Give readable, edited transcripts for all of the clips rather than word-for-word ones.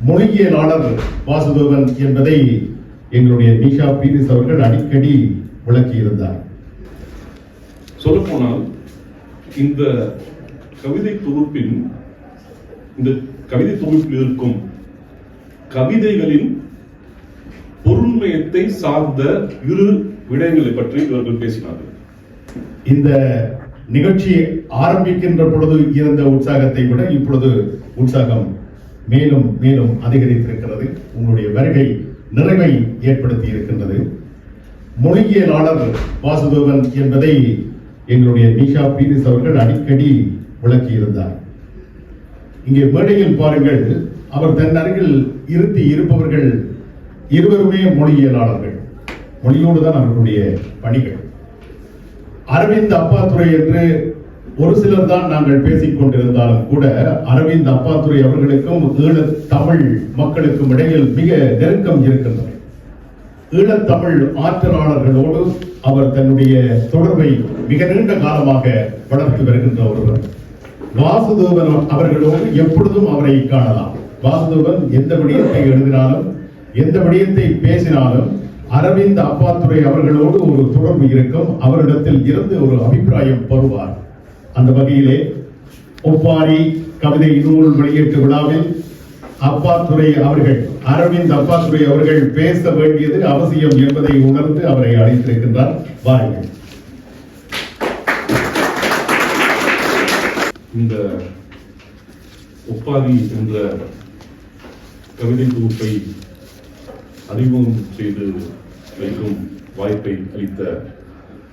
மொழியியலாளர் வாசுதேவன் என்பதை எங்களுடைய நிஷா பீரிஸ் அவர்கள் அடிக்கடி விளக்கியிருந்தார். சொல்லப்போனால் இந்த கவிதை தொகுப்பில் இருக்கும் கவிதைகளின் பொருண்மையத்தை சார்ந்த இரு விடயங்களை பற்றி இவர்கள் பேசினார்கள். இந்த நிகழ்ச்சி ஆரம்பிக்கின்ற பொழுது இருந்த உற்சாகத்தை விட இப்பொழுது உற்சாகம் மேலும் மேலும் அதிகரித்திருக்கிறது. உங்களுடைய வருகை நிறைவை ஏற்படுத்தி இருக்கின்றது. மொழியியலாளர் வாசுதேவன் என்பதை எங்களுடைய நிஷா பீரிஸ் அவர்கள் அடிக்கடி விளக்கியிருந்தார். இங்கே மேடையில் பாருங்கள், அவர் தன் அருகில் இருப்பவர்கள் இருவருமே மொழியியலாளர்கள். மொழியோடு தான் அவர்களுடைய பணிகள். அரவிந்த் அப்பாத்துரை என்று ஒரு சிலர் தான் நாங்கள் பேசிக் கொண்டிருந்தாலும் கூட அரவிந்த் அப்பாத்துரை அவர்களுக்கும் ஈழத் தமிழ் மக்களுக்கும் இடையில் மிக நெருக்கம் இருக்கின்றது. ஈழத்தமிழ் ஆற்றலாளர்களோடு அவர் தன்னுடைய தொடர்பை மிக நீண்ட காலமாக வளர்த்து வருகின்ற ஒருவர். வாசுதேவன் அவர்களோடு எப்பொழுதும் அவரை காணலாம். வாசுதேவன் எந்த விடயத்தை எழுதினாலும் எந்த விடயத்தை பேசினாலும் அரவிந்த் அப்பாத்துரை அவர்களோடு ஒரு தொடர்பு இருக்கும். அவரிடத்தில் இருந்து ஒரு அபிப்பிராயம் பெறுவார். அந்த வகையிலே ஒப்பாரி கவிதை நூல் வெளியீட்டு விழாவில் அப்பாத்துரை அவர்கள் அரவிந்த் அப்பாத்துரை அவர்கள் பேச வேண்டியது அவசியம் என்பதை உணர்ந்து அவரை அழைத்திருக்கின்றார். வாருங்கள். இந்த ஒப்பாரி என்ற கவிதை தொகுப்பை அறிமுகம் செய்து வைக்கும் வாய்ப்பை அளித்த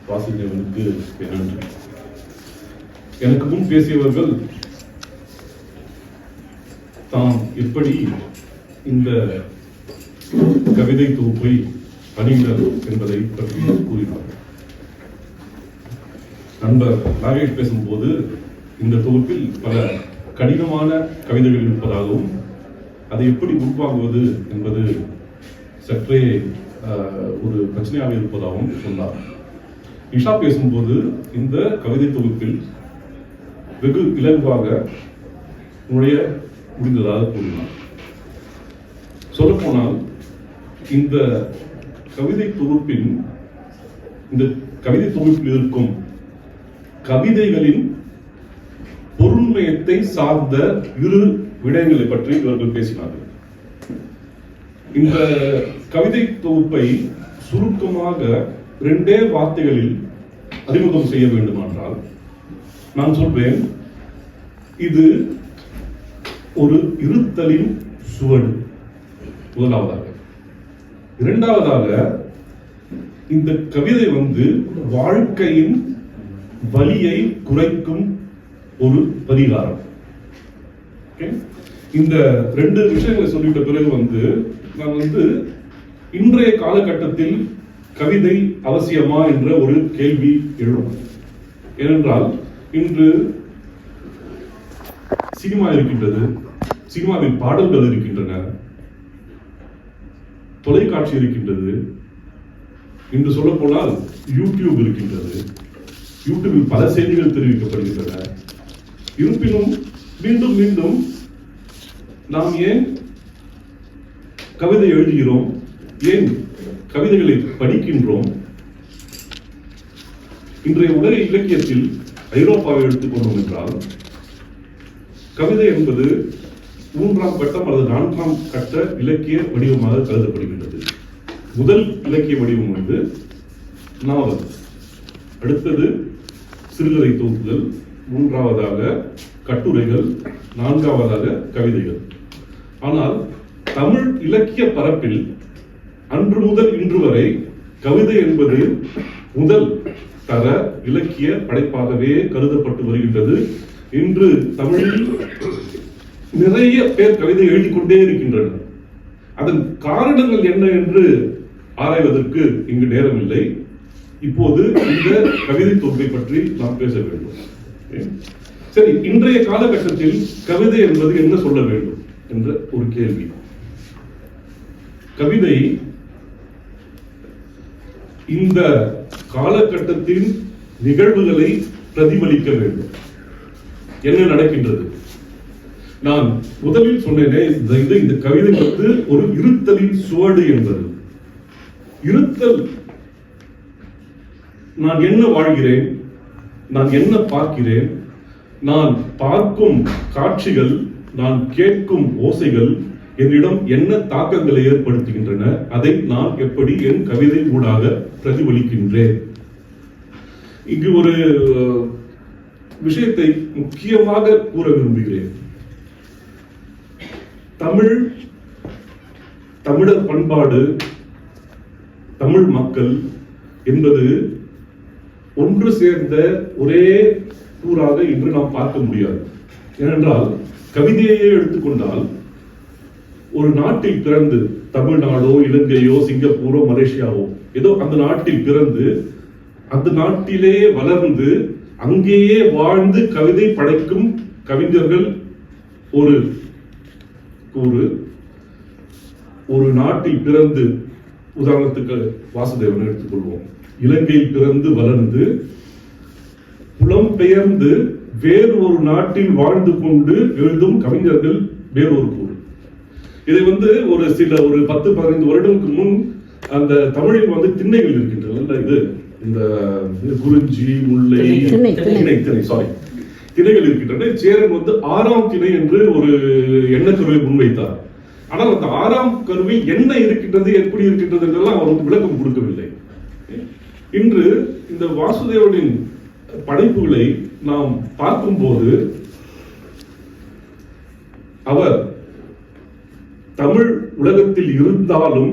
வாசுதேவனுக்கு நன்றி. எனக்கு முன் பேசியவர்கள் தாம் எப்படி இந்த கவிதை தொகுப்பை அணிந்தர் என்பதை பற்றி கூறினார். நண்பர் நாகேஷ் பேசும்போது இந்த தொகுப்பில் பல கடினமான கவிதைகள் இருப்பதாகவும் அதை எப்படி உருவாக்குவது என்பது சற்றே ஒரு பிரச்சனையாக இருப்பதாகவும் சொன்னார். நிஷா பேசும்போது இந்த கவிதை தொகுப்பில் வெகு இலகுவாக நுழைய முடிந்ததாக கூறினார். சொல்லப்போனால் இந்த கவிதை தொகுப்பில் இருக்கும் கவிதைகளின் பொருண்மையத்தை சார்ந்த இரு விடயங்களை பற்றி இவர்கள் பேசினார்கள். இந்த கவிதை தொகுப்பை சுருக்கமாக 2 வார்த்தைகளில் அறிமுகம் செய்ய வேண்டுமென்றால் நான் சொல்வேன், இது ஒரு இருத்தலின் சுவடு முதலாவதாக. இரண்டாவதாக, இந்த கவிதை வாழ்க்கையின் வலியை குறைக்கும் ஒரு பரிகாரம். இந்த 2 விஷயங்களை சொல்லிட்ட பிறகு நான் இன்றைய காலகட்டத்தில் கவிதை அவசியமா என்ற ஒரு கேள்வி எழும். ஏனென்றால் இன்று சினிமா இருக்கின்றது, சினிமாவில் பாடல்கள் இருக்கின்றன, தொலைக்காட்சி இருக்கின்றது, இன்று சொல்ல போனால் யூடியூப் இருக்கின்றது. யூடியூபில் பல செய்திகள் தெரிவிக்கப்படுகின்றன. இருப்பினும் மீண்டும் மீண்டும் நாம் ஏன் கவிதை எழுதுகிறோம், ஏன் கவிதைகளை படிக்கின்றோம்? இன்றைய உலக இலக்கியத்தில் ஐரோப்பாவை எடுத்துக்கொண்டோம் என்றால் கவிதை என்பது 3ஆம் கட்டம் அல்லது 4ஆம் கட்ட இலக்கிய வடிவமாக கருதப்படுகின்றது. முதல் இலக்கிய வடிவம் நாவல், அடுத்தது சிறுகதை தொகுப்புகள், 3ஆவதாக கட்டுரைகள், 4ஆவதாக கவிதைகள். ஆனால் தமிழ் இலக்கிய பரப்பில் அன்று முதல் இன்று வரை கவிதை என்பது முதல் தர இலக்கிய படைப்பாகவே கருதப்பட்டு வருகின்றது. இன்று தமிழில் நிறைய பேர் கவிதை எழுதிக் கொண்டே இருக்கின்றனர். அதன் காரணங்கள் என்ன என்று ஆராய்வதற்கு இங்கு நேரம் இல்லை. இப்போது இந்த கவிதை தொகுப்பை பற்றி நாம் பேச வேண்டும். சரி, இன்றைய காலகட்டத்தில் கவிதை என்பது என்ன சொல்ல வேண்டும் என்ற ஒரு கேள்வி. கவிதை இந்த காலகட்டத்தின் நிகழ்வுகளை பிரதிபலிக்க வேண்டும். என்ன நடக்கின்றது? நான் முதலில் சொன்னேனே, இந்த கவிதை வந்து ஒரு இருத்தலின் சுவடு என்பது. இருத்தல், நான் என்ன வாழ்கிறேன், நான் என்ன பார்க்கிறேன், நான் பார்க்கும் காட்சிகள், நான் கேட்கும் ஓசைகள் என்னிடம் என்ன தாக்கங்களை ஏற்படுத்துகின்றன, அதை நான் எப்படி என் கவிதை ஊடாக பிரதிபலிக்கின்றேன். இங்கு ஒரு விஷயத்தை முக்கியமாக கூற விரும்புகிறேன். தமிழர் பண்பாடு, தமிழ் மக்கள் என்பது ஒன்று சேர்ந்த ஒரே கூறாக இன்று நாம் பார்க்க முடியாது. ஏனென்றால் கவிதையை எடுத்துக்கொண்டால், ஒரு நாட்டில் பிறந்து, தமிழ்நாடோ இலங்கையோ சிங்கப்பூரோ மலேசியாவோ ஏதோ அந்த நாட்டில் பிறந்து அந்த நாட்டிலே வளர்ந்து அங்கேயே வாழ்ந்து கவிதை படைக்கும் கவிஞர்கள் ஒரு கூறு. ஒரு நாட்டில் பிறந்து, உதாரணத்துக்கு வாசுதேவன் எடுத்துக்கொள்வோம், இலங்கையில் பிறந்து வளர்ந்து புலம்பெயர்ந்து வேறு ஒரு நாட்டில் வாழ்ந்து கொண்டு எழுதும் கவிஞர்கள் வேறொரு கூறு. இதை வந்து ஒரு 10-15 வருடங்களுக்கு முன் அந்த தமிழில் வந்து திண்ணைகள் இருக்கின்றன. இது இந்த குறிஞ்சி, முல்லை, திணைகள் இருக்கின்றன. சேரன் வந்து 6ஆம் திணை என்று ஒரு எண்ணக்கருவை முன்வைத்தார். ஆனால் அந்த 6ஆம் கருவில் என்ன இருக்கின்றது, எப்படி இருக்கின்றது என்றெல்லாம் அவருக்கு விளக்கம் கொடுக்கவில்லை. இன்று இந்த வாசுதேவனின் படைப்புகளை நாம் பார்க்கும்போது அவர் தமிழ் உலகத்தில் இருந்தாலும்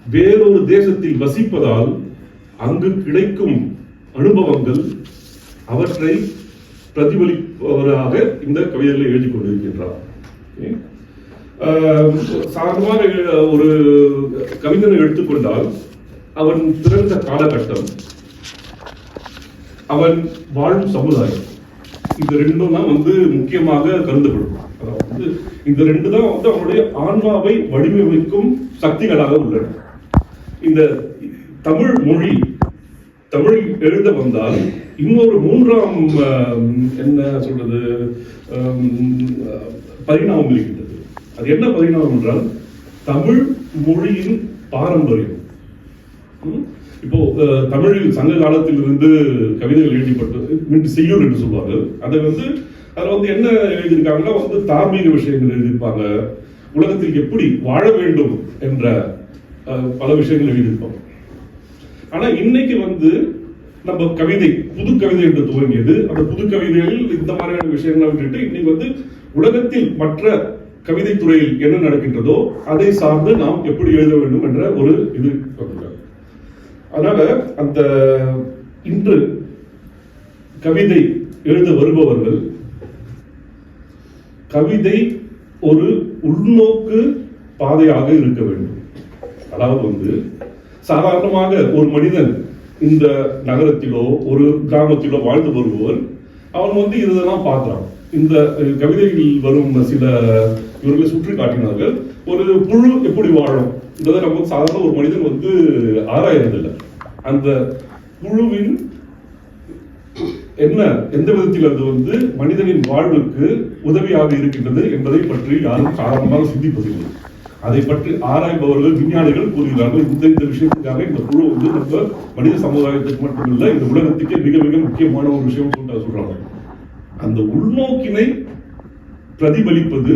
வேறொரு தேசத்தில் வசிப்பதால் அங்கு கிடைக்கும் அனுபவங்கள் அவற்றை பிரதிபலிப்பவராக இந்த கவிதைகளை எழுதி கொண்டிருக்கின்றார். சாதாரணமாக ஒரு கவிஞனை எடுத்துக்கொண்டால், அவன் பிறந்த காலகட்டம், அவன் வாழும் சமுதாயம், இந்த ரெண்டும் தான் வந்து முக்கியமாக கருதப்படும். அதாவது இந்த ரெண்டு தான் வந்து அவனுடைய ஆன்மாவை வடிவமைக்கும் சக்திகளாக உள்ளன. இந்த தமிழ் மொழி, தமிழ் எழுத வந்தால் இன்னொரு 3ஆம் என்ன சொல்றது பரிணாமம் இருக்கின்றது. அது என்ன பரிணாமம் என்றால், தமிழ் மொழியின் பாரம்பரியம். இப்போ தமிழில் சங்க காலத்தில் இருந்து கவிதைகள் எழுதப்பட்டு செய்யுள் என்று சொல்வார்கள். அதை வந்து அதுல வந்து என்ன எழுதியிருக்காங்கன்னா, வந்து தார்மீக விஷயங்கள் எழுதியிருப்பாங்க, உலகத்தில் எப்படி வாழ வேண்டும் என்ற பல விஷயங்கள் எழுதியிருப்பாங்க. ஆனா இன்னைக்கு வந்து நம்ம கவிதை, புது கவிதை என்று துவங்கியது, அந்த புது கவிதைகளில் இந்த மாதிரியான விஷயங்களை விட்டுட்டு இன்னைக்கு வந்து உலகத்தில் மற்ற கவிதை துறையில் என்ன நடக்கின்றதோ அதை சார்ந்து நாம் எப்படி எழுத வேண்டும் என்ற ஒரு இது வந்துட்டாங்க. அதனால அந்த இன்று கவிதை எழுத வருபவர்கள் கவிதை ஒரு உள்நோக்கு பாதையாக இருக்க வேண்டும். அதாவது வந்து சாதாரணமாக ஒரு மனிதன் இந்த நகரத்திலோ ஒரு கிராமத்திலோ வாழ்ந்து வருபவர், அவன் வந்து இதெல்லாம் பார்க்கிறான். இந்த கவிதையில் வரும் சில இவர்களை சுற்றி காட்டினார்கள். ஒரு புழு எப்படி வாழும் என்பதை நம்ம சாதாரண ஒரு மனிதன் வந்து ஆராயறதில்லை. அந்த புழுவின் என்ன, எந்த விதத்தில் அது வந்து மனிதனின் வாழ்வுக்கு உதவியாக இருக்கின்றது என்பதை பற்றி யாரும் சாதாரணமாக சிந்திப்பதில்லை. அதை பற்றி ஆராய்பவர்கள், விஞ்ஞானிகள் கூறுகிறார்கள், இந்த விஷயத்துக்காக இந்த குழு வந்து நம்ம மனித சமுதாயத்துக்கு மட்டுமில்லை, இந்த உலகத்துக்கே மிக மிக முக்கியமான ஒரு விஷயம் சொல்றாங்க. அந்த உள்நோக்கினை பிரதிபலிப்பது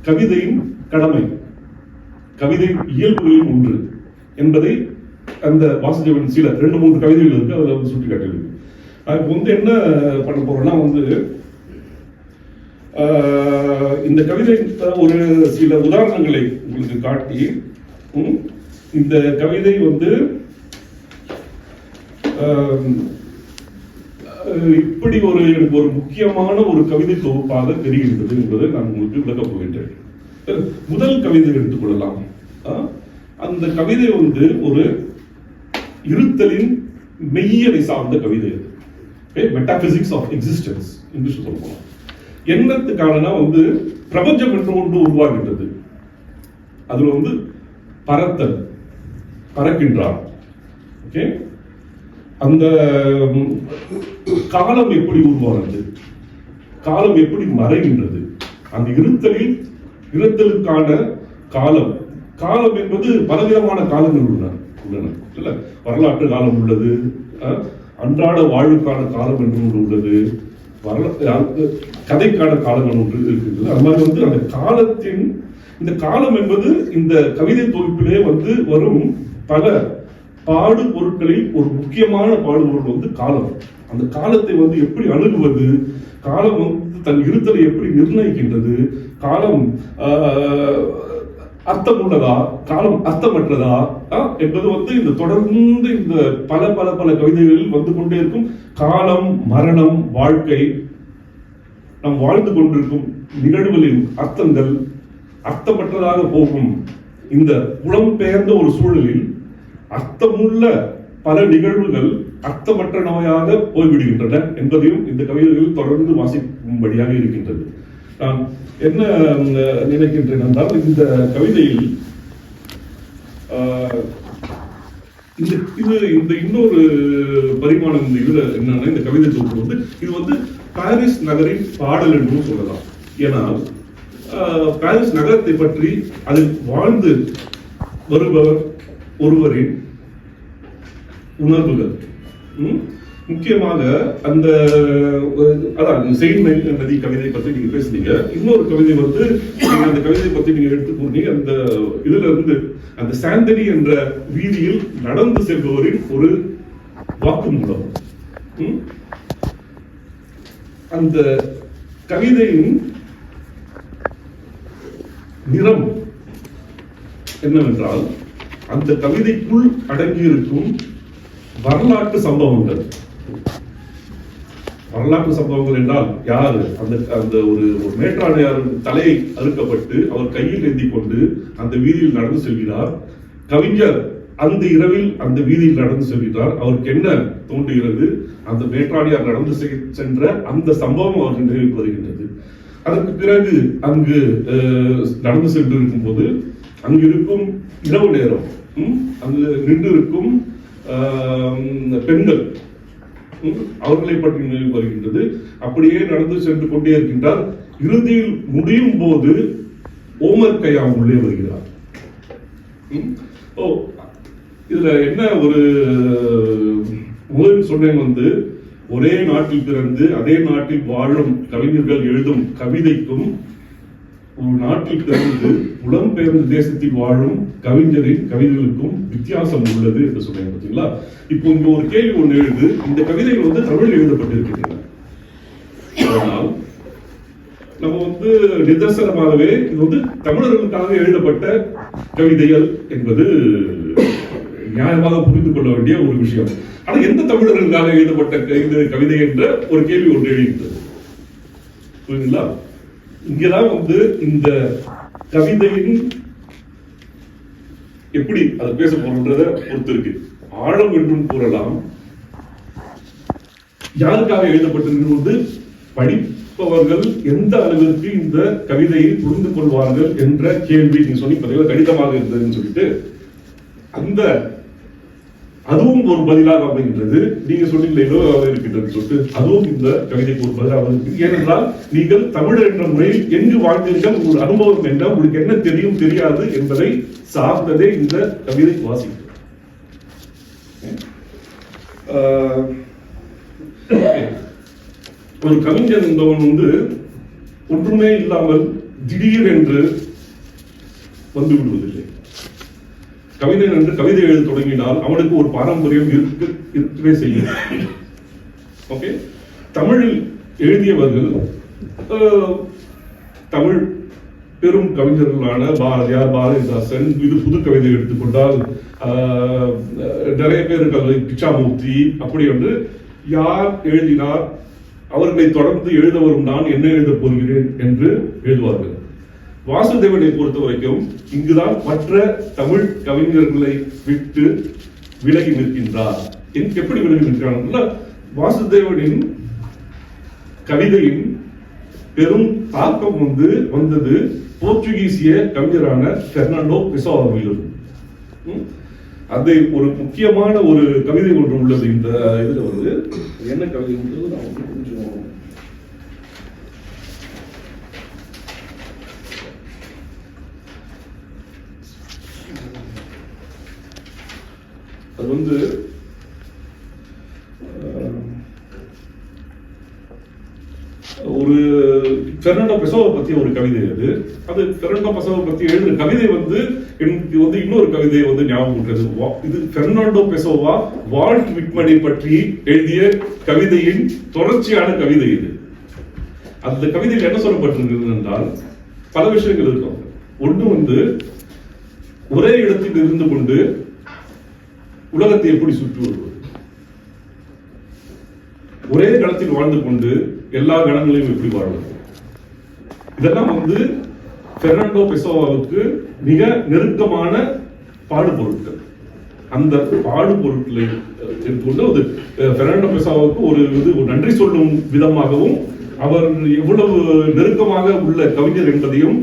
கவிதையின் கடமை, கவிதை இயல்புகளில் ஒன்று என்பதை அந்த வாசுதேவன் சில 2-3 கவிதைகள் இருக்கு, அதில் வந்து சுட்டி காட்டியிருக்கு. இப்போ வந்து என்ன பண்ண போறோம்னா வந்து இந்த கவிதை ஒரு சில உதாரணங்களை உங்களுக்கு காட்டி, இந்த கவிதை வந்து இப்படி எனக்கு ஒரு முக்கியமான ஒரு கவிதை தொகுப்பாக தெரிகின்றது என்பதை நான் உங்களுக்கு விளக்கப் போகின்றேன். முதல் கவிதை எடுத்துக்கொள்ளலாம். அந்த கவிதை வந்து ஒரு இருத்தலின் மெய்யலை சார்ந்த கவிதை. மெட்டாபிசிக்ஸ் ஆஃப் எக்ஸிஸ்டன்ஸ் இங்கிலீஷ் சொல்லலாம். என்னத்துக்கான வந்து பிரபஞ்சம் என்று ஒன்று உருவாகின்றது. அதுல வந்து பறத்தல், பறக்கின்றார். ஓகே, அந்த காலம் எப்படி உருவானது, காலம் எப்படி மறைகின்றது, அந்த இருத்தலுக்கான காலம். காலம் என்பது பலவிதமான காலங்கள் உள்ளன இல்ல, வரலாற்று காலம் உள்ளது, அன்றாட வாழ்வுக்கான காலம் என்று ஒன்று உள்ளது, கதைக்கான காலங்கள் ஒன்று இருக்கின்றது. அது மாதிரி அந்த காலத்தின் இந்த காலம் என்பது இந்த கவிதை தொகுப்பிலே வரும் பல பாடு பொருட்களில் ஒரு முக்கியமான பாடுபொருள் காலம். அந்த காலத்தை எப்படி அணுகுவது, காலம் தன் இருத்தலை எப்படி நிர்ணயிக்கின்றது, காலம் அர்த்தம் உள்ளதா, காலம் அர்த்தமற்றதா என்பது இந்த தொடர்ந்து இந்த பல பல பல கவிதைகளில் வந்து கொண்டே இருக்கும். காலம், மரணம், வாழ்க்கை, நாம் வாழ்ந்து கொண்டிருக்கும் நிகழ்வுகளின் அர்த்தங்கள் அர்த்தமற்றதாக போகும் இந்த புலம்பெயர்ந்த ஒரு சூழலில் அர்த்தமுள்ள பல நிகழ்வுகள் அர்த்தமற்ற நோயாக போய்விடுகின்றன என்பதையும் இந்த கவிதைகளில் தொடர்ந்து வாசிக்கும்படியாக இருக்கின்றது. நான் என்ன நினைக்கின்றேன் என்றால், இந்த கவிதையில் இந்த இன்னொரு பரிமாணம் இதுல என்னன்னா, இந்த கவிதை தொகுப்பு இது பாரிஸ் நகரின் பாடல் என்றும் சொல்லலாம். ஏன்னா பாரிஸ் நகரத்தை பற்றி அதில் வாழ்ந்து வருபவர் ஒருவரின் உணர்வுகள், முக்கியமாக அந்த செயின் நதி கவிதை பத்தி நீங்க பேசுனீங்க. இன்னொரு கவிதை அந்த கவிதை பத்தி நீங்க எடுத்துக்கொண்டீங்க. அந்த இதுல இருந்து அந்த சாந்தனி என்ற வீதியில் நடந்து செல்பவரின் ஒரு வாக்குமூலம். அந்த கவிதையின் நிறம் என்னவென்றால், அந்த கவிதைக்குள் அடங்கியிருக்கும் வரலாற்று சம்பவங்கள். வரலாற்று சம்பவங்கள் என்றால் யாரு? அந்த ஒரு மேற்றாணையார் தலையை அறுக்கப்பட்டு அவர் கையில் ஏந்தி கொண்டு அந்த வீதியில் நடந்து செல்கிறார். கவிஞர் அந்த இரவில் அந்த வீதியில் நடந்து செல்கிறார். அவருக்கு என்ன தோன்றுகிறது? அந்த மேற்றாணியார் நடந்து சென்ற அந்த சம்பவம் அவருக்கு நினைவுக்கு வருகின்றது. அதற்கு பிறகு அங்கு நடந்து சென்றிருக்கும் போது அங்கு இருக்கும் இரவு நேரம், அங்கு நின்று இருக்கும் பெண்கள், அவர்களை பற்றி நினைவு வருகின்றது. அப்படியே நடந்து சென்று கொண்டே இருக்கின்றார். இறுதியில் முடியும் போது ஓமர் கய்யாம் உள்ளே வருகிறார். இதுல என்ன ஒரு முதல் சொன்னேன், ஒரே நாட்டில் பிறந்து அதே நாட்டில் வாழும் கவிஞர்கள் எழுதும் கவிதைக்கும் ஒரு நாட்டில் பிறந்து புலம்பெயர்ந்த தேசத்தில் வாழும் கவிஞரின் கவிதைகளுக்கும் வித்தியாசம் உள்ளது என்று சொன்னேன். பார்த்தீங்களா? இப்போ இங்க ஒரு கேள்வி ஒன்று எழுது. இந்த கவிதைகள் தமிழில் எழுதப்பட்டிருக்கின்றன. ஆனால் நம்ம நிதர்சனமாகவே இது தமிழர்களுக்காக எழுதப்பட்ட கவிதைகள் என்பது நியாயமாக புரிந்து கொள்ள வேண்டிய ஒரு விஷயம். ஆனா எந்த தமிழர்களுக்காக எழுதப்பட்ட கவிதை என்ற ஒரு கேள்வி ஒன்று எழுகின்றது. புரியுதுங்களா? இங்கதான் இந்த கவிதையின் எப்படி அதை பேச போறோன்றத பொறுத்து இருக்கு. ஆழம் என்றும் கூறலாம். யாருக்காக எழுதப்பட்டிருக்கிறது? படிப்பவர்கள் எந்த அளவிற்கு இந்த கவிதையை புரிந்து கொள்வார்கள் என்ற கேள்வி நீங்க சொல்லி கடிதமாக இருந்ததுன்னு சொல்லிட்டு அந்த அதுவும் ஒரு பதிலாக அமைகின்றது. நீங்க சொன்னீங்களோ இருக்கின்றது சொல்லிட்டு அதுவும் இந்த கவிதைக்கு ஒரு பதிலாக இருக்கு. ஏனென்றால் நீங்கள் தமிழர் என்ற முறையில் எங்கு வாழ்ந்தீர்கள், ஒரு அனுபவம் என்ன, உங்களுக்கு என்ன தெரியும் தெரியாது என்பதை சார்ந்ததே இந்த கவிதை வாசிக்கும். ஒரு கவிஞன் என்பவன் ஒன்றுமே இல்லாமல் திடீர் என்று வந்து விடுவதில்லை. கவிதை என்று கவிதை எழுத தொடங்கினால் அவனுக்கு ஒரு பாரம்பரியம் இருக்கவே செய்யும். ஓகே, தமிழில் எழுதியவர்கள் தமிழ் பெரும் கவிஞர்களான பாரதியார், பாரதிதாசன், இது புது கவிதை எடுத்துக்கொண்டால் நிறைய பேர்கள், கிருஷ்ணமூர்த்தி, அப்படி என்று யார் எழுதினார், அவர்களை தொடர்ந்து எழுத வரும் நான் என்ன எழுத போகிறேன் என்று எழுதுவார்கள். வாசுதேவனை பொறுத்த வரைக்கும் இங்குதான் மற்ற தமிழ் கவிஞர்களை விட்டு விலகி நிற்கின்றார். எப்படி விலகி நிற்கிறார்? வாசுதேவனின் கவிதையின் பெரும் தாக்கம் வந்தது போர்ச்சுகீசிய கவிஞரான பெர்னாண்டோ பெசோவாவில். அது ஒரு முக்கியமான ஒரு கவிதை ஒன்று உள்ளது. இந்த இதுல என்ன கவிதை கொஞ்சம் அது வந்து ஒரு பெர்னாண்டோ பெசோவை பத்தி ஒரு கவிதை அது பெர்னாண்டோ பெசோவை பத்தி எழுதின கவிதை வந்து எனக்கு வந்து இன்னொரு கவிதையை வந்து ஞாபகம் இருக்கிறது. இது பெர்னாண்டோ பெசோவா வால்ட் விட்மனை பற்றி எழுதிய கவிதையின் தொடர்ச்சியான கவிதை இது. அந்த கவிதையில் என்ன சொல்லப்பட்டிருக்கிறது என்றால் பல விஷயங்கள் இருக்கும். ஒன்று வந்து ஒரே இடத்தில் இருந்து கொண்டு உலகத்தை எப்படி சுற்றி வருவது, ஒரே களத்தில் வாழ்ந்து கொண்டு எல்லா கணங்களையும் எப்படி வாழ்வது, இதெல்லாம் வந்து பெர்னாண்டோ பெசோவாவுக்கு மிக நெருக்கமான பாடுபொருட்கள். அந்த பாடுபொருட்களை எடுத்துக்கொண்டு பெர்னாண்டோ பெசோவாவுக்கு ஒரு நன்றி சொல்லும் விதமாகவும் அவர் எவ்வளவு நெருக்கமாக உள்ள கவிஞர் என்பதையும்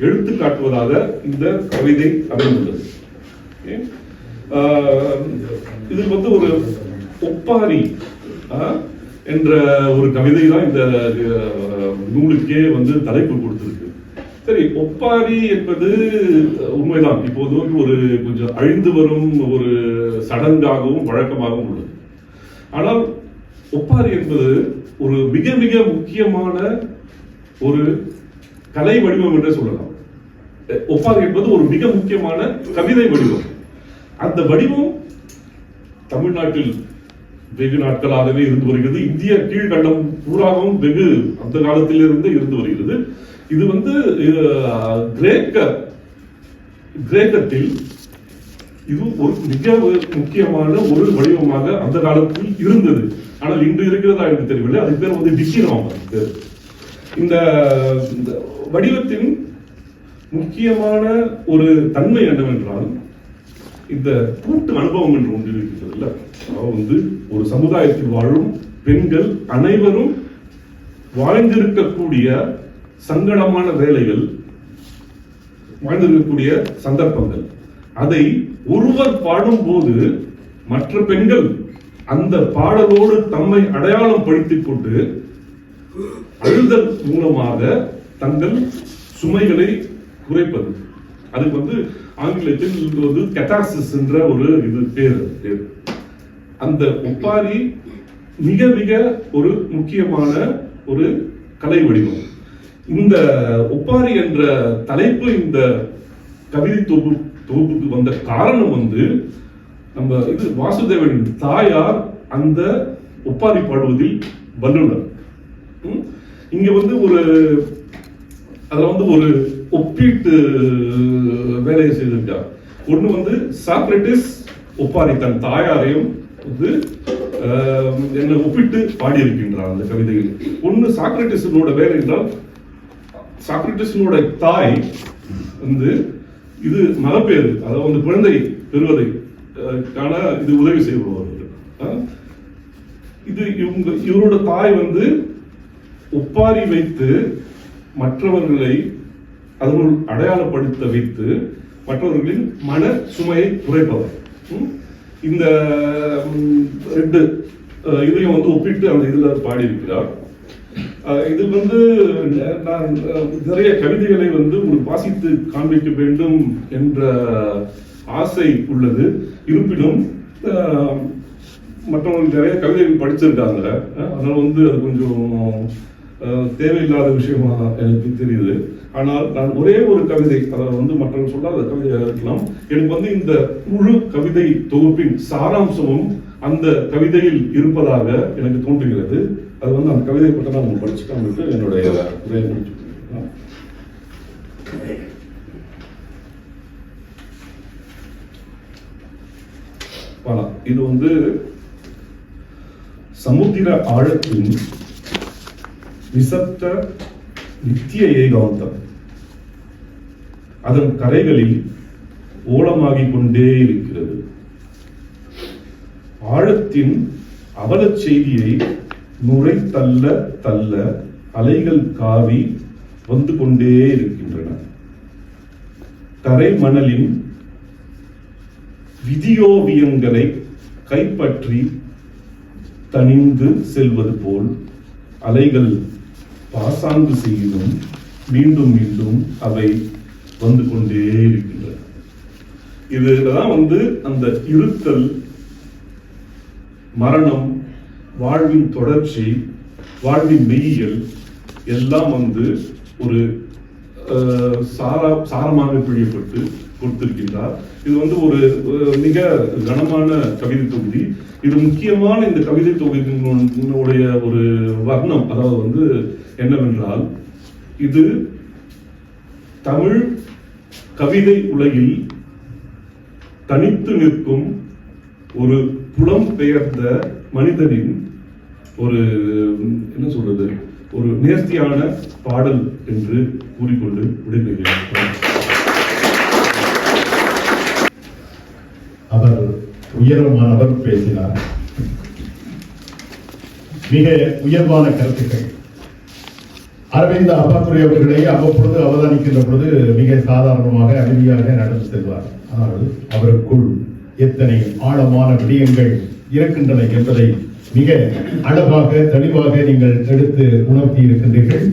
எடுத்து காட்டுவதாக இந்த கவிதை அமைந்துள்ளது. இது வந்து ஒரு ஒப்பாரி என்ற ஒரு கவிதை தான் இந்த நூலுக்கே வந்து தலைப்பு கொடுத்திருக்கு. சரி, ஒப்பாரி என்பது உண்மைதான் இப்போது ஒரு கொஞ்சம் அழிந்து வரும் ஒரு சடங்காகவும் வழக்கமாகவும் உள்ளது. ஆனால் ஒப்பாரி என்பது ஒரு மிக மிக முக்கியமான ஒரு கலை வடிவம் என்றே சொல்லலாம். ஒப்பாரி என்பது ஒரு மிக முக்கியமான கவிதை வடிவம். அந்த வடிவம் தமிழ்நாட்டில் வெகு நாட்களாகவே இருந்து வருகிறது. இந்திய கீழ்கண்டம் பூராகவும் வெகு அந்த காலத்திலிருந்து இருந்து வருகிறது. இது வந்து கிரேக்கத்தில் இது ஒரு மிக முக்கியமான ஒரு வடிவமாக அந்த காலத்தில் இருந்தது. ஆனால் இன்று இருக்கிறதா என்று தெரியவில்லை. அது பேர் வந்து டிக்கிராமர். இந்த வடிவத்தின் முக்கியமான ஒரு தன்மை என்னவென்றால் இந்த கூட்டு அனுபவம் என்று ஒன்று இருக்கிறது. வந்து ஒரு சமுதாயத்தில் வாழும் பெண்கள் அனைவரும் வாழ்ந்திருக்கக்கூடிய சங்கடமான வேலைகள், வாழ்ந்திருக்கக்கூடிய சந்தர்ப்பங்கள், அதை ஒருவர் பாடும்போது மற்ற பெண்கள் அந்த பாடலோடு தம்மை அடையாளம் படுத்திக் கொண்டு அழுதல் மூலமாக தங்கள் சுமைகளை குறைப்பது. அதுக்கு வந்து ஆங்கிலத்தில் வந்து கெட்டாசிஸ் என்ற ஒரு இது பேர். அந்த ஒப்பாரி மிக மிக ஒரு முக்கியமான ஒரு கலை வடிவம். இந்த ஒப்பாரி என்ற தலைப்பு இந்த கவிதை தொகுப்புக்கு வந்த காரணம் வந்து நம்ம இது வாசுதேவனின் தாயார் அந்த ஒப்பாரி பாடுவதில் வல்லுனர். இங்க வந்து அதுல வந்து ஒரு ஒப்பீட்டு வேலையை செய்திருக்கார். ஒண்ணு வந்து சாக்ரட்டிஸ் ஒப்பாரி தன் தாயாரையும் வந்து என்ன ஒப்பிட்டு பாடியிருக்கின்றார் அந்த கவிதையில். ஒண்ணு சாக்ரட்டிஸனோட வேலை என்றால் சாக்ரட்டிஸனோட தாய் வந்து இது மகப்பேறு, அதாவது வந்து குழந்தை பெறுவதை இது உதவி செய்பவர்கள். இது இவரோட தாய் வந்து ஒப்பாரி வைத்து மற்றவர்களை அதனுள் அடையாளப்படுத்த வைத்து மற்றவர்களின் மன சுமையை குறைப்பவர். இந்த ரெண்டு இதையும் வந்து ஒப்பிட்டு அந்த இதுல பாடியிருக்கிறார். இது வந்து நான் நிறைய கவிதைகளை வந்து உங்களுக்கு வாசித்து காண்பிக்க வேண்டும் என்ற ஆசை உள்ளது. இருப்பினும் மற்றவர்கள் நிறைய கவிதைகள் படிச்சிருக்காங்க. அதனால வந்து அது கொஞ்சம் தேவையில்லாத விஷயமா எனக்கு தெரியுது. ஆனால் நான் ஒரே ஒரு கவிதை, அதாவது வந்து மற்றவர்கள் சொல்லாத கவிதையாக இருக்கலாம், எனக்கு வந்து இந்த முழு கவிதை தொகுப்பின் சாராம்சமும் அந்த கவிதையில் இருப்பதாக எனக்கு தோன்றுகிறது. அது வந்து அந்த கவிதையை பற்றி நான் உங்களுக்கு படிச்சுட்டு என்னுடைய உரையை முடிச்சு. இது வந்து சமுத்திர ஆழத்தின் நிசப்த நித்திய ஏகாந்தம் அதன் கரைகளில் ஓலமாகிக் கொண்டே இருக்கிறது. ஆழத்தின் அவலச் செய்தியை நுரை தள்ள தள்ள அலைகள் காவி வந்து கொண்டே இருக்கின்றன. கரை மணலின் விதியோவியங்களை கைப்பற்றி தணிந்து செல்வது போல் அலைகள் பாசாங்கு செய்தும் மீண்டும் மீண்டும் அவை வந்து கொண்டே இருக்கின்றன. இதுலதான் அந்த இருத்தல், மரணம், வாழ்வின் தொடர்ச்சி, வாழ்வின் மெய்யியல் எல்லாம் ஒரு சாரமாக பிழியப்பட்டு கொடுத்திருக்கின்றார். இது ஒரு மிக கனமான கவிதை தொகுதி. இது முக்கியமான இந்த கவிதை தொகுதியினுடைய ஒரு வர்ணம், அதாவது என்னவென்றால், இது தமிழ் கவிதை உலகில் தனித்து நிற்கும் ஒரு புலம்பெயர்ந்த மனிதனின் ஒரு ஒரு நேர்த்தியான பாடல் என்று கூறிக்கொண்டு விடைபெறுகிறேன். அவர் உயரமானவர் பேசினார். மிக உயர்வான கருத்துக்கள். அரவிந்த் அப்பாத்துரை அவர்களை அவ்வப்பொழுது அவதானிக்கின்ற பொழுது மிக சாதாரணமாக அமைதியாக நடந்து செல்வார். ஆனால் அவருக்குள் எத்தனை ஆழமான விடயங்கள் இருக்கின்றன என்பதை மிக அழகாக தெளிவாக நீங்கள் எடுத்து உணர்த்தி இருக்கின்றீர்கள்.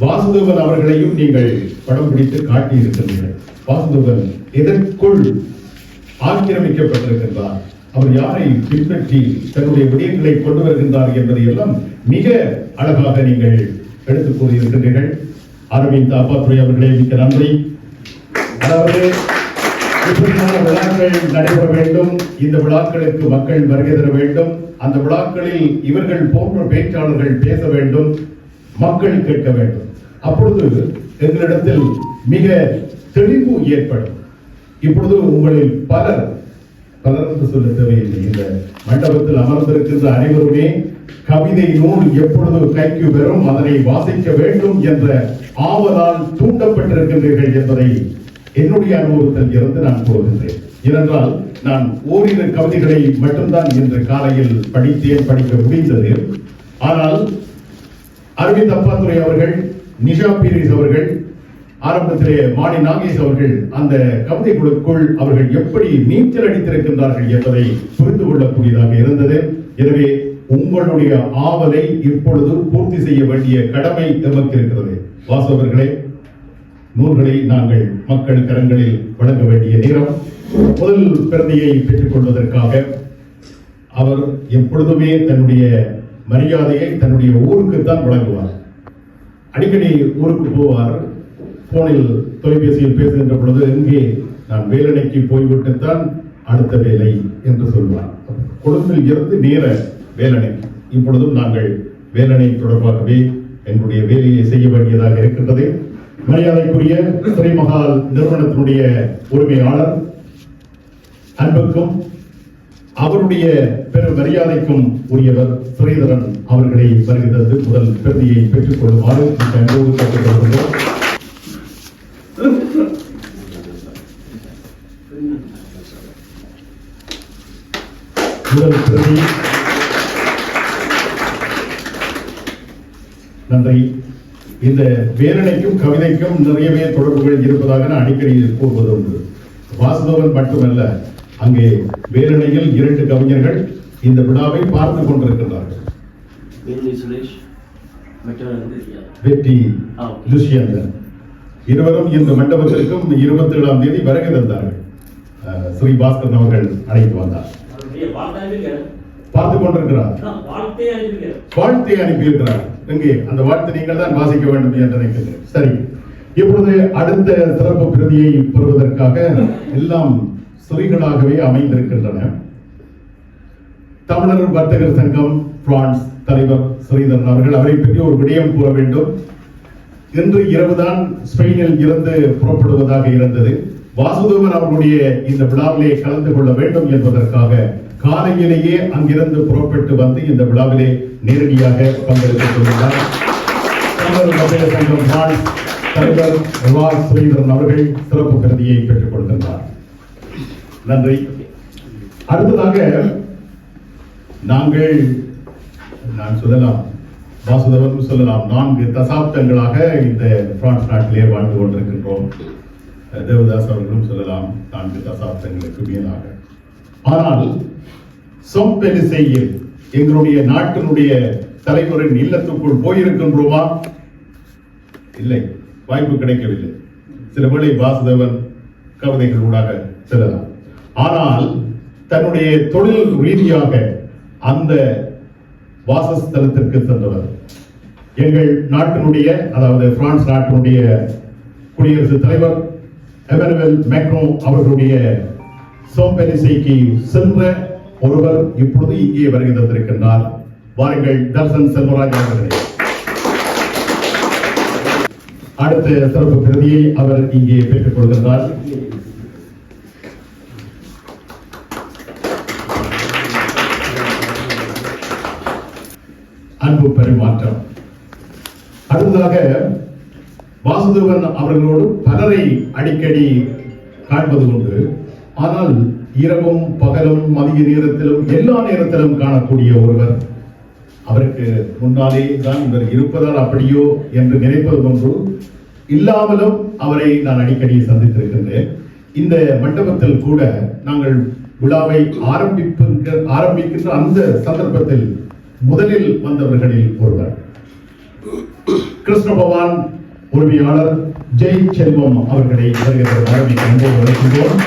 வாசுதேவன் அவர்களையும் நீங்கள் படம் பிடித்து காட்டி இருக்கின்றீர்கள். வாசுதேவன் எதற்குள் ஆக்கிரமிக்கப்பட்டிருக்கின்றார், அவர் யாரை பின்பற்றி தன்னுடைய விடயங்களை கொண்டு வருகின்றார் என்பதை எல்லாம் மிக அழகாக நீங்கள் எடுத்துக் கூறியிருக்கின்றீர்கள். அரவிந்த் அப்பாத்துரை அவர்களே மிக்க நன்றி. அதாவது இப்படியான விழாக்கள் நடைபெற வேண்டும், இந்த விழாக்களுக்கு மக்கள் வருகை தர வேண்டும், அந்த விழாக்களில் இவர்கள் போன்ற பேச்சாளர்கள் பேச வேண்டும், மக்கள் கேட்க வேண்டும். அப்பொழுது எங்களிடத்தில் மிக தெளிவு ஏற்படும். இப்பொழுது உங்களில் பலர் என்று சொல்ல தேவையில்லை, இந்த மண்டபத்தில் அமர்ந்திருக்கின்ற அனைவருமே கவிதை நூல் எப்பொழுது கைக்கு பெறும், அதனை வாசிக்க வேண்டும் என்ற ஆவலால் தூண்டப்பட்டிருக்கின்றீர்கள் என்பதை என்னுடைய அனுபவத்தில் இருந்து நான் கூறுகின்றேன். ஏனென்றால் நான் ஓரிரு கவிதைகளை மட்டும்தான் இன்று காலையில் படிக்க முடிந்தது. ஆனால் அரவிந்த் அப்பாத்துரை அவர்கள், நிஷா பீரிஸ் அவர்கள், ஆரம்பத்திலே மாணி நாகேஷ் அவர்கள் அந்த கவிதைகளுக்குள் அவர்கள் எப்படி நீச்சல் அடித்திருக்கின்றார்கள் என்பதை புரிந்து கொள்ளக்கூடியதாக இருந்தது. எனவே உங்களுடைய ஆவலை இப்பொழுது பூர்த்தி செய்ய வேண்டிய கடமை எமக்கு இருக்கிறது. வாசவர்களே, நூல்களை நாங்கள் மக்கள் கரங்களில் வழங்க வேண்டிய நேரம். முதல் பிரதியை பெற்றுக் கொள்வதற்காக அவர் எப்பொழுதுமே தன்னுடைய மரியாதையை தன்னுடைய ஊருக்குத்தான் வழங்குவார். அடிக்கடி ஊருக்கு போவார். போனில் தொலைபேசியில் பேசுகின்ற பொழுது, எங்கே நான் வேலணைக்கு போய்விட்டுத்தான் அடுத்த வேலை என்று சொல்வார். கொழும்பில் இருந்து நேர வேலணைக்கு. இப்பொழுதும் நாங்கள் வேலணை தொடர்பாகவே எங்களுடைய வேலையை செய்ய வேண்டியதாக இருக்கின்றது. மரியாதைக்குரிய ஸ்ரீமகால் நிறுவனத்தினுடைய உரிமையாளர் அன்புக்கும் அவருடைய பெரும் மரியாதைக்கும் உரியவர் ஸ்ரீதரன் அவர்களை வருகிறது முதல் பிரதியை பெற்றுக் கொள்ளுமாறு அன்போடு கேட்டுக்கொள்கிறோம். முதல் பிரதி. நன்றி. இந்த வேலணைக்கும் கவிதைக்கும் நிறையவே தொடர்புகள் இருப்பதாக நான் அடிக்கடி கூறுவது உண்டு. வாசுதேவன் மட்டுமல்ல, அங்கே வேலணையில் 2 கவிஞர்கள் இந்த விழாவை பார்த்துக் கொண்டிருக்கிறார்கள். வெற்றி துஷ்யந்தன் இருவரும் இந்த மண்டபத்திற்கும் 27ஆம் தேதி வருகை தந்தார்கள். ஸ்ரீ பாஸ்கரன் அவர்கள் அழைத்து வந்தார். பார்த்துக் கொண்டிருக்கிறார். வாழ்த்தை அனுப்பியிருக்கிறார். எங்கே அந்த வாழ்த்து நீங்கள் தான் வாசிக்க வேண்டும் என்று நினைக்கிறேன். சரி, இப்பொழுது அடுத்த சிறப்பு பிரதியை பெறுவதற்காக எல்லாம் சொறிகளாகவே அமைந்திருக்கின்றன. தமிழர் வர்த்தகர் சங்கம் பிரான்ஸ் தலைவர் ஸ்ரீதரன் அவர்கள், அவரை பற்றி ஒரு விடயம் கூற வேண்டும். இன்று இரவுதான் ஸ்பெயினில் இருந்து புறப்படுவதாக இருந்தது. வாசுதேவன் அவர்களுடைய இந்த விழாவிலே கலந்து கொள்ள வேண்டும் என்பதற்காக காலையிலேயே அங்கிருந்து புறப்பட்டு வந்து இந்த விழாவிலே நேரடியாக பங்கெடுத்துக் கொண்டுள்ளார். தமிழர் வர்த்தகர் சங்கம் பிரான்ஸ் தலைவர் ஸ்ரீதரன் அவர்கள் சிறப்பு பிரதியை பெற்றுக் கொள்கின்றார். நன்றி. அடுத்ததாக நான் சொல்லலாம், வாசுதேவன் சொல்லலாம், 4 தசாப்தங்களாக இந்த பிரான்ஸ் நாட்டிலே வாழ்ந்து கொண்டிருக்கின்றோம். தேவதாஸ் அவர்களும் சொல்லலாம் 4 தசாப்தங்களுக்கு மேலாக. ஆனால் சொம்பெலிசையில் எங்களுடைய நாட்டினுடைய தலைவரின் இல்லத்துக்குள் போயிருக்கின்றோமா? இல்லை, வாய்ப்பு கிடைக்கவில்லை. சில வேளை வாசுதேவன் கவிதைகளூடாக செல்லலாம். ஆனால் தன்னுடைய தொழில் ரீதியாக அந்த வாசஸ்தலத்திற்கு சென்றவர் எங்கள் நாட்டினுடைய, அதாவது பிரான்ஸ் நாட்டினுடைய குடியரசுத் தலைவர் எமனுவல் மேக்ரோ அவர்களுடைய சோம்பெலிசைக்கு சென்ற ஒருவர் இப்பொழுது இங்கே வருகை தந்திருக்கின்றார். வாருங்கள் தர்சன் செல்வராஜ் அவர்களே. அடுத்த சிறப்பு பிரதியை அவர் இங்கே பெற்றுக் கொள்கின்றார். அன்பு பரிமாற்றம். அடுத்ததாக வாசுதேவன் அவர்களோடு பலரை அடிக்கடி காண்பது உண்டு. ஆனால் இரவும் பகலும் மதிய நேரத்திலும் எல்லா நேரத்திலும் காணக்கூடிய ஒருவர். அவருக்கு முன்னாலே தான் இவர் இருப்பதால் அப்படியோ என்று நினைப்பது ஒன்று, இல்லாமலும் அவரை நான் அடிக்கடி சந்தித்திருக்கின்றேன். இந்த மண்டபத்தில் கூட நாங்கள் விழாவை ஆரம்பிக்கின்ற அந்த சந்தர்ப்பத்தில் முதலில் வந்தவர்களில் ஒருவர் கிருஷ்ண பகவான் உரிமையாளர் ஜெய் செல்வம் அவர்களை ஆரம்பிக்கின்றோம்.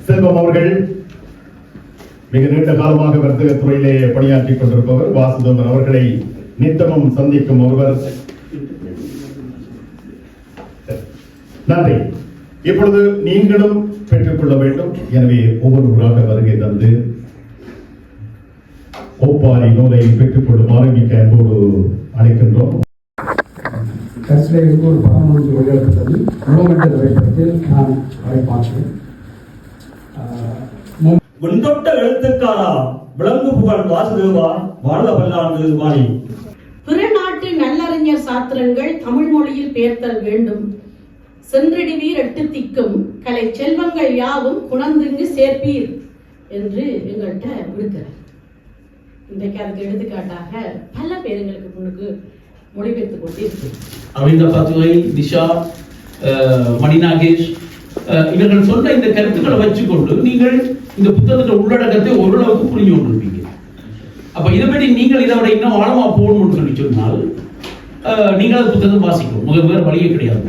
செல்வம் அவர்கள் மிக நீண்ட காலமாக வர்த்தக துறையிலே பணியாற்றிக் கொண்டிருப்பவர். வாசுதேவன் அவர்களை நித்தமும் சந்திக்கும் ஒருவர். நன்றி. இப்பொழுது நீங்களும் பெற்றுக்கொள்ள வேண்டும். எனவே ஒவ்வொருவராக வருகை தந்து ஒப்பாரி நூலை பெற்றுக் கொள்ளுமாறு மிக்க அன்போடு அழைக்கின்றோம். கட்சியில் ஒரு படம் ஒன்று வெளியிடப்பட்டது. மூமெண்ட் திரைப்படத்தில் நான் அழைப்பாற்றேன். வெண்தொட்ட எழுத்துக்காரா, விளங்கு புகழ் வாசுதேவா, வாழ்க பல்லாண்டு வாணி. பிற நாட்டு நல்லறிஞர் சாத்திரங்கள் தமிழ் மொழியில் பெயர்த்தல் வேண்டும். சென்றிடுவீர் எட்டு திக்கும் கலை செல்வங்கள் யாவும் குணந்திங்கு சேர்ப்பீர் என்று எங்கள்கிட்ட விடுக்கிறார். இன்றைக்கு அதுக்கு எடுத்துக்காட்டாக பல பேர் எங்களுக்கு முன்னுக்கு மொழிபெயர்த்து கொண்டே இருக்கு. அரவிந்த பாத்துவை, நிஷா, மணி நாகேஷ் இவர்கள் சொன்ன இந்த கருத்துக்களை வச்சுக்கொண்டு நீங்கள் இந்த புத்தகத்தின் உள்ளடக்கத்தை ஓரளவுக்கு புரிஞ்சு கொண்டிருப்பீங்க. அப்ப இதை பற்றி நீங்கள் இதை விட இன்னும் ஆழமா போகணும்னு சொல்லி சொன்னால் நீங்கள் அந்த புத்தகம் வாசிக்கணும். வேறு வழியே கிடையாது.